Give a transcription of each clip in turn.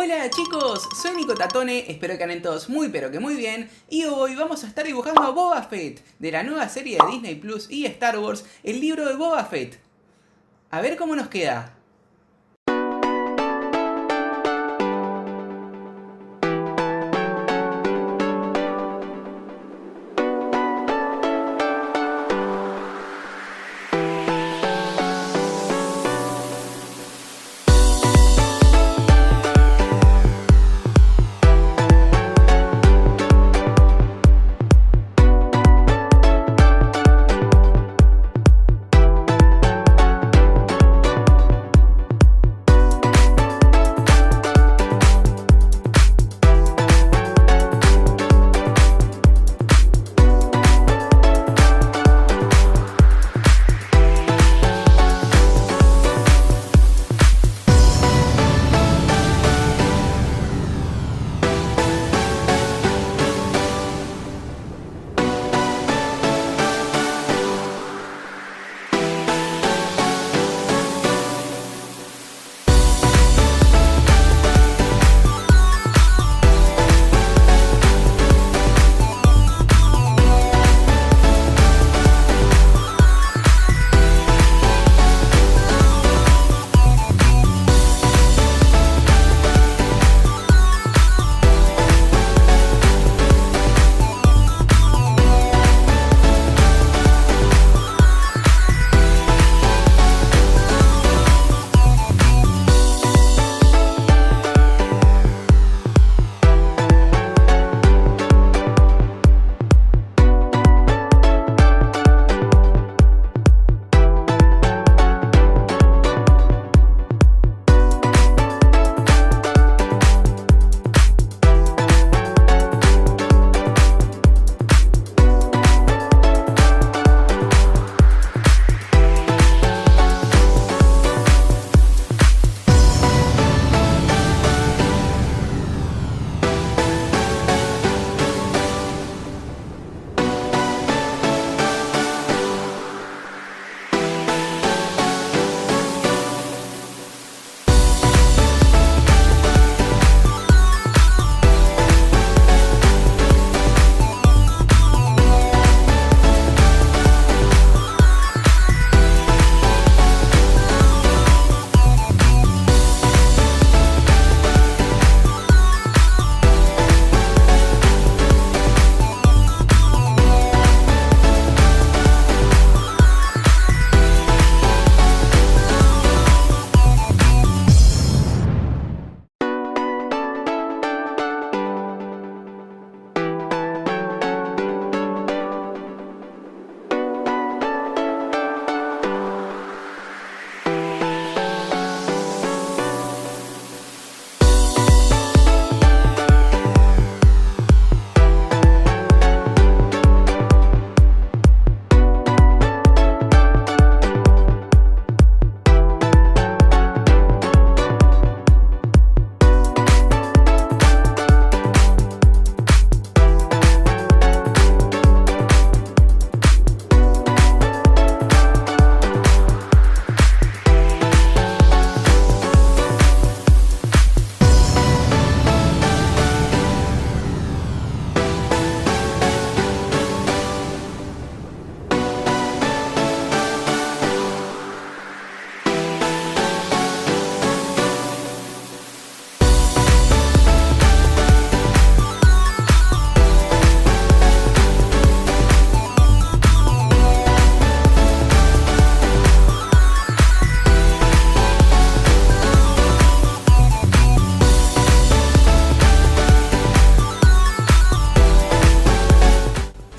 Hola chicos, soy Nico Tatone, espero que anden todos muy pero que muy bien. Y hoy vamos a estar dibujando a Boba Fett, de la nueva serie de Disney Plus y Star Wars, el libro de Boba Fett. A ver cómo nos queda.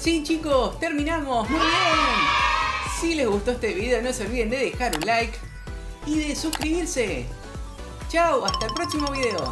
Sí chicos, terminamos, muy bien. Si les gustó este video no se olviden de dejar un like y de suscribirse. Chao, hasta el próximo video.